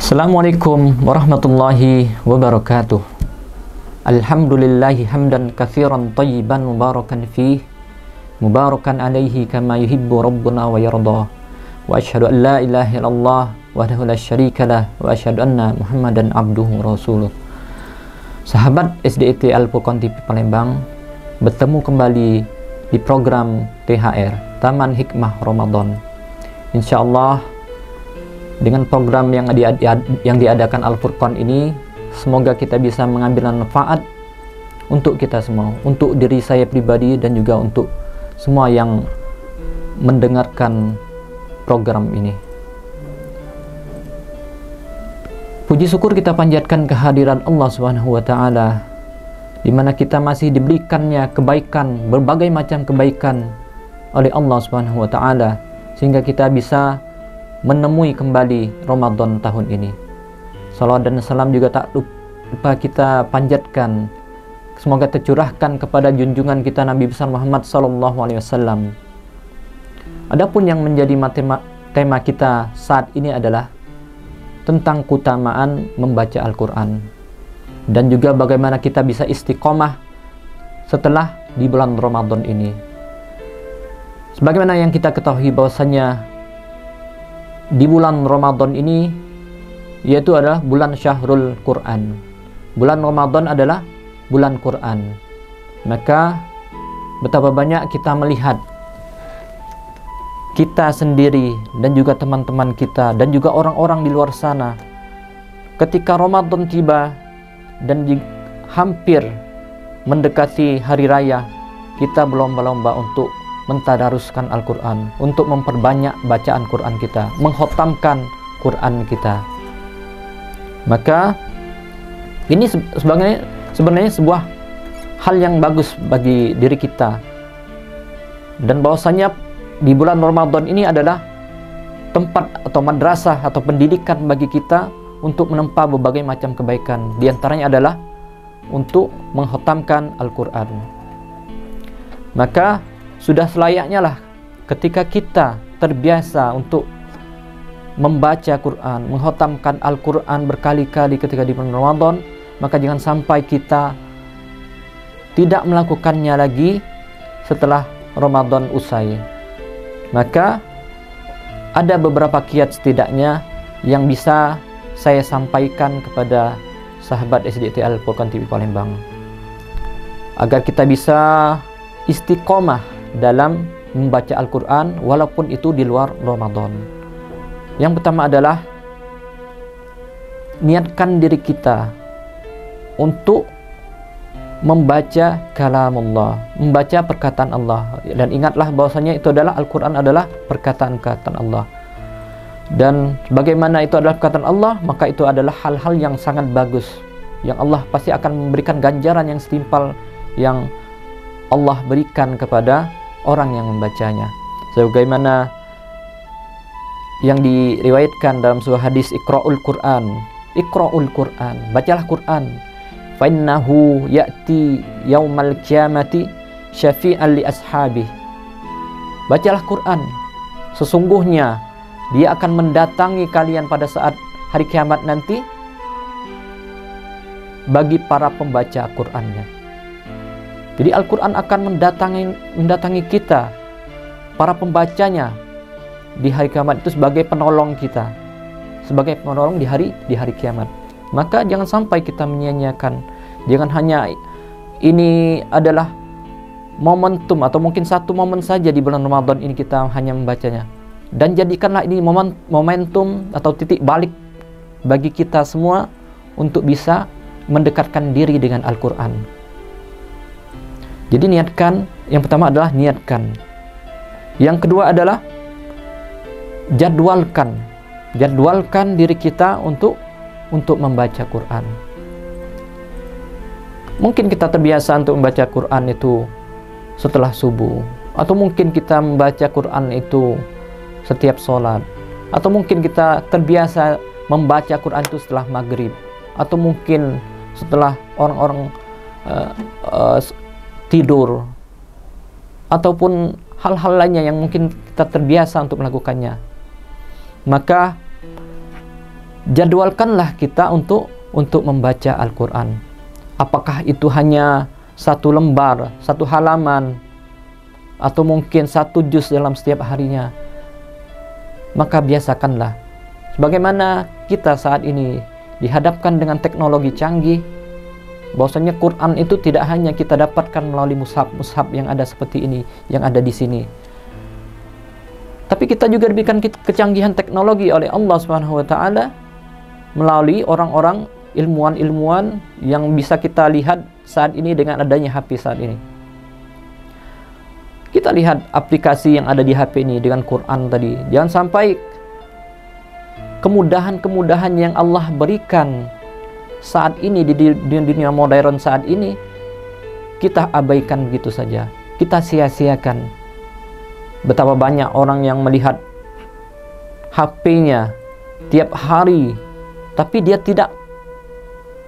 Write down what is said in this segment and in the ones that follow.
Assalamualaikum warahmatullahi wabarakatuh. Alhamdulillahi hamdan katsiran tayyiban mubarakan fih, mubarakan alaihi kama yuhibbu rabbuna wa yarda. Wa asyhadu an la ilaha illallah wahdahu la syarikalah wa asyhadu anna Muhammadan abduhu rasuluh. Sahabat SDIT Al-Furqan TV Palembang, bertemu kembali di program THR Taman Hikmah Ramadan. Insyaallah dengan program yang diadakan Al-Furqan ini, semoga kita bisa mengambil manfaat untuk kita semua, untuk diri saya pribadi dan juga untuk semua yang mendengarkan program ini. Puji syukur kita panjatkan kehadiran Allah Subhanahu wa taala, di mana kita masih diberikannya kebaikan, berbagai macam kebaikan oleh Allah Subhanahu wa taala, sehingga kita bisa menemui kembali Ramadan tahun ini. Salawat dan salam juga tak lupa kita panjatkan, semoga tercurahkan kepada junjungan kita Nabi besar Muhammad SAW. Adapun yang menjadi tema kita saat ini adalah tentang keutamaan membaca Al-Quran, dan juga bagaimana kita bisa istiqomah setelah di bulan Ramadan ini. Sebagaimana yang kita ketahui bahwasanya di bulan Ramadan ini, yaitu adalah bulan Syahrul Quran. Bulan Ramadan adalah bulan Quran. Maka betapa banyak kita melihat kita sendiri dan juga teman-teman kita dan juga orang-orang di luar sana, ketika Ramadan tiba dan hampir mendekati hari raya, kita berlomba-lomba untuk mentadaruskan Al-Quran, untuk memperbanyak bacaan Quran kita, mengkhatamkan Quran kita. Maka ini sebenarnya sebuah hal yang bagus bagi diri kita, dan bahwasanya di bulan Ramadan ini adalah tempat atau madrasah atau pendidikan bagi kita untuk menempa berbagai macam kebaikan. Di antaranya adalah untuk mengkhatamkan Al-Quran. Maka sudah selayaknya lah ketika kita terbiasa untuk membaca Quran, mengkhatamkan Al-Quran berkali-kali ketika di bulan Ramadan, maka jangan sampai kita tidak melakukannya lagi setelah Ramadan usai. Maka ada beberapa kiat setidaknya yang bisa saya sampaikan kepada sahabat SDIT Al-Furqan TV Palembang, agar kita bisa istiqomah dalam membaca Al-Quran walaupun itu di luar Ramadan. Yang pertama adalah niatkan diri kita untuk membaca kalam Allah, membaca perkataan Allah, dan ingatlah bahwasanya itu adalah Al-Quran adalah perkataan-perkataan Allah. Dan bagaimana itu adalah perkataan Allah, maka itu adalah hal-hal yang sangat bagus, yang Allah pasti akan memberikan ganjaran yang setimpal yang Allah berikan kepada orang yang membacanya. Sebagaimana yang diriwayatkan dalam sebuah hadis, Iqra'ul Qur'an, Iqra'ul Qur'an, bacalah Quran, fa innahu ya'ti yaumal qiyamati syafi'an li ashabih. Bacalah Quran, sesungguhnya dia akan mendatangi kalian pada saat hari kiamat nanti bagi para pembaca Qur'annya. Jadi Al-Quran akan mendatangi kita, para pembacanya, di hari kiamat itu sebagai penolong kita, sebagai penolong di hari kiamat. Maka jangan sampai kita menyia-nyiakan. Jangan hanya ini adalah momentum atau mungkin satu momen saja di bulan Ramadan ini kita hanya membacanya, dan jadikanlah ini momentum atau titik balik bagi kita semua untuk bisa mendekatkan diri dengan Al-Quran. Jadi niatkan, yang pertama adalah niatkan. Yang kedua adalah jadwalkan diri kita untuk membaca Quran. Mungkin kita terbiasa untuk membaca Quran itu setelah subuh, atau mungkin kita membaca Quran itu setiap sholat, atau mungkin kita terbiasa membaca Quran itu setelah maghrib, atau mungkin setelah orang-orang tidur, ataupun hal-hal lainnya yang mungkin kita terbiasa untuk melakukannya. Maka jadwalkanlah kita untuk membaca Al-Quran. Apakah itu hanya satu lembar, satu halaman, atau mungkin satu juz dalam setiap harinya. Maka biasakanlah. Sebagaimana kita saat ini dihadapkan dengan teknologi canggih, bahwasanya Quran itu tidak hanya kita dapatkan melalui mushaf yang ada seperti ini, yang ada di sini, tapi kita juga diberikan kecanggihan teknologi oleh Allah Subhanahu wa taala melalui orang-orang ilmuwan-ilmuwan yang bisa kita lihat saat ini dengan adanya HP saat ini. Kita lihat aplikasi yang ada di HP ini dengan Quran tadi. Jangan sampai kemudahan-kemudahan yang Allah berikan saat ini di dunia modern saat ini kita abaikan begitu saja. Kita sia-siakan. Betapa banyak orang yang melihat HP-nya tiap hari, tapi dia tidak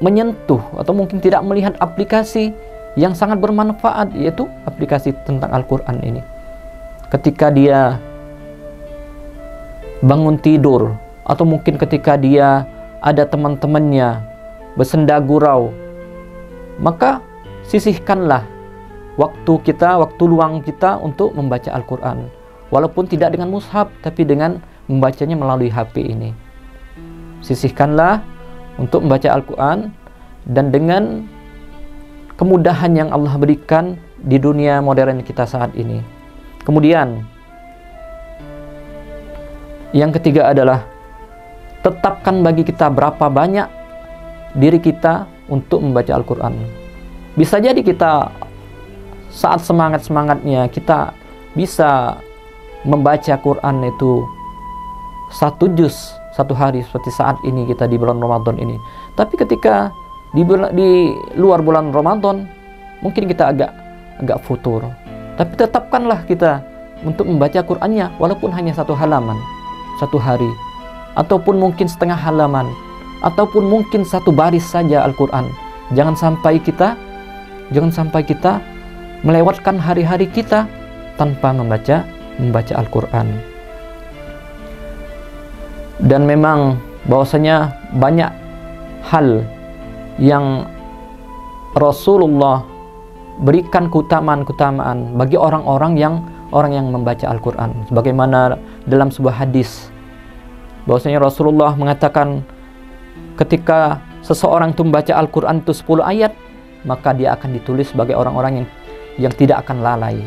menyentuh atau mungkin tidak melihat aplikasi yang sangat bermanfaat, yaitu aplikasi tentang Al-Quran ini. Ketika dia bangun tidur, atau mungkin ketika dia ada teman-temannya bersenda gurau, maka sisihkanlah waktu luang kita untuk membaca Al-Quran. Walaupun tidak dengan mushaf, tapi dengan membacanya melalui HP ini. Sisihkanlah untuk membaca Al-Quran, dan dengan kemudahan yang Allah berikan di dunia modern kita saat ini. Kemudian yang ketiga adalah tetapkan bagi kita berapa banyak diri kita untuk membaca Al-Quran. Bisa jadi kita saat semangat-semangatnya kita bisa membaca Quran itu satu juz satu hari, seperti saat ini kita di bulan Ramadan ini. Tapi ketika di luar bulan Ramadan mungkin kita agak futur, tapi tetapkanlah kita untuk membaca Qur'annya walaupun hanya satu halaman satu hari, ataupun mungkin setengah halaman, ataupun mungkin satu baris saja Al-Quran. Jangan sampai kita melewatkan hari-hari kita tanpa membaca Al-Quran. Dan memang bahwasanya banyak hal yang Rasulullah berikan keutamaan bagi orang yang membaca Al-Quran. Sebagaimana dalam sebuah hadis, bahwasanya Rasulullah mengatakan ketika seseorang itu membaca Al-Quran itu 10 ayat, maka dia akan ditulis sebagai orang-orang yang tidak akan lalai.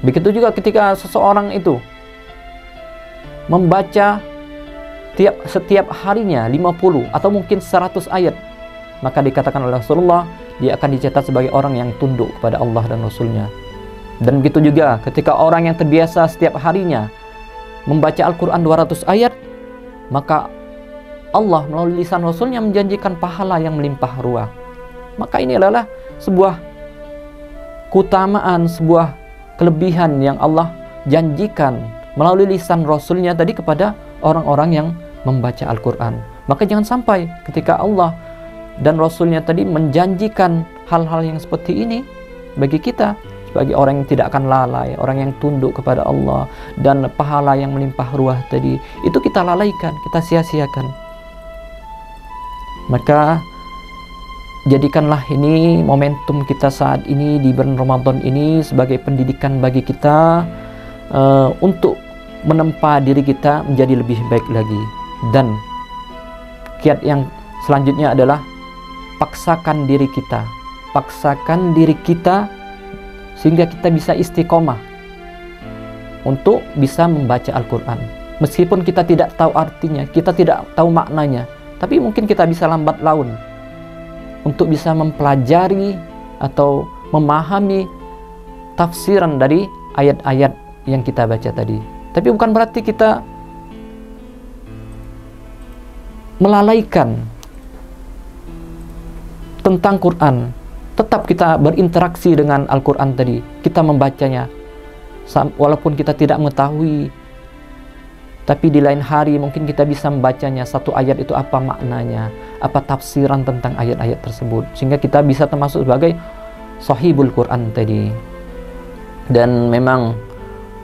Begitu juga ketika seseorang itu membaca setiap harinya 50 atau mungkin 100 ayat, maka dikatakan oleh Rasulullah dia akan dicatat sebagai orang yang tunduk kepada Allah dan Rasulnya. Dan begitu juga ketika orang yang terbiasa setiap harinya membaca Al-Quran 200 ayat, maka Allah melalui lisan Rasulnya menjanjikan pahala yang melimpah ruah. Maka ini adalah sebuah keutamaan, sebuah kelebihan yang Allah janjikan melalui lisan Rasulnya tadi kepada orang-orang yang membaca Al-Quran. Maka jangan sampai ketika Allah dan Rasulnya tadi menjanjikan hal-hal yang seperti ini bagi kita, sebagai orang yang tidak akan lalai, orang yang tunduk kepada Allah, dan pahala yang melimpah ruah tadi, itu kita lalaikan, kita sia-siakan. Maka jadikanlah ini momentum kita saat ini di bulan Ramadan ini sebagai pendidikan bagi kita untuk menempa diri kita menjadi lebih baik lagi. Dan kiat yang selanjutnya adalah paksakan diri kita sehingga kita bisa istiqomah untuk bisa membaca Al-Quran. Meskipun kita tidak tahu artinya, kita tidak tahu maknanya, tapi mungkin kita bisa lambat laun untuk bisa mempelajari atau memahami tafsiran dari ayat-ayat yang kita baca tadi. Tapi bukan berarti kita melalaikan tentang Quran. Tetap kita berinteraksi dengan Al-Quran tadi, kita membacanya walaupun kita tidak mengetahui, tapi di lain hari mungkin kita bisa membacanya, satu ayat itu apa maknanya, apa tafsiran tentang ayat-ayat tersebut, sehingga kita bisa termasuk sebagai sahibul Quran tadi. Dan memang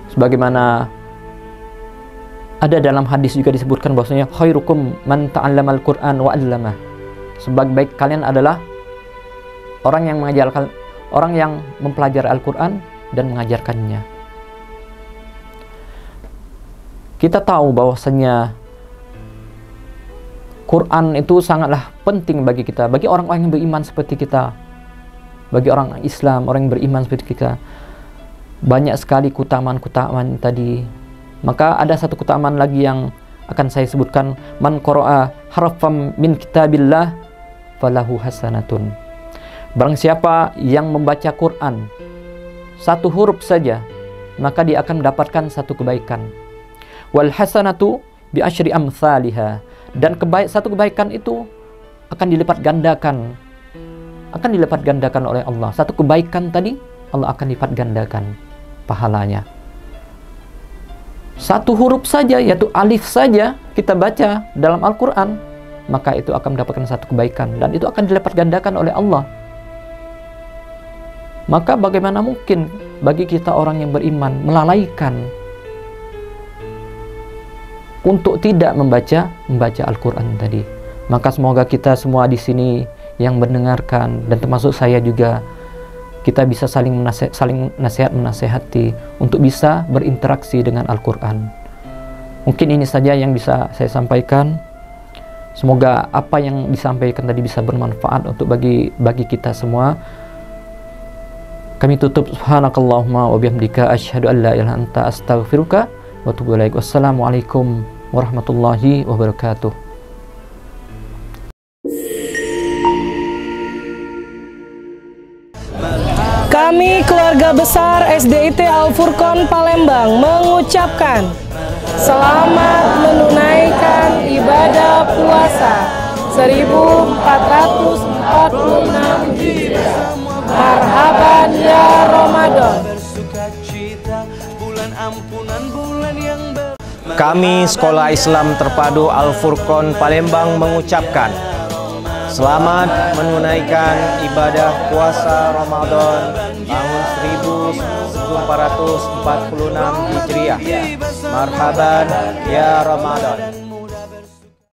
sebagaimana Ada dalam hadis juga disebutkan bahwasanya khairukum man ta'allamal Qur'an wa 'allamah. Sebaik-baik kalian adalah orang yang mempelajari Al-Qur'an dan mengajarkannya. Kita tahu bahwasanya Quran itu sangatlah penting bagi kita, bagi orang-orang yang beriman seperti kita, bagi orang Islam, orang yang beriman seperti kita. Banyak sekali keutamaan-keutamaan tadi. Maka ada satu keutamaan lagi yang akan saya sebutkan, man qara'a harfam min kitabillah falahu hasanatun. Barang siapa yang membaca Quran satu huruf saja, maka dia akan mendapatkan satu kebaikan. Wal hasanatu bi asyri amsalihha, dan satu kebaikan itu akan dilipat gandakan. Akan dilipat gandakan oleh Allah. Satu kebaikan tadi Allah akan lipat gandakan pahalanya. Satu huruf saja, yaitu alif saja kita baca dalam Al-Quran, maka itu akan mendapatkan satu kebaikan, dan itu akan dilipat gandakan oleh Allah. Maka bagaimana mungkin bagi kita orang yang beriman melalaikan untuk tidak membaca Al-Quran tadi. Maka semoga kita semua di sini yang mendengarkan, dan termasuk saya juga, kita bisa saling menasehati untuk bisa berinteraksi dengan Al-Quran. Mungkin ini saja yang bisa saya sampaikan. Semoga apa yang disampaikan tadi bisa bermanfaat untuk bagi kita semua. Kami tutup, subhanakallahumma wa bihamdika asyhadu an la ilaha illa anta astaghfiruka wa atubu ilaik. Wassalamualaikum warahmatullahi wabarakatuh. Kami keluarga besar SDIT Al-Furqon Palembang mengucapkan selamat menunaikan ibadah puasa 1446 Hijriah. Marhaban ya Ramadan. Kami Sekolah Islam Terpadu Al-Furqon Palembang mengucapkan selamat menunaikan ibadah puasa Ramadan tahun 1446 Hijriah. Marhaban ya Ramadan.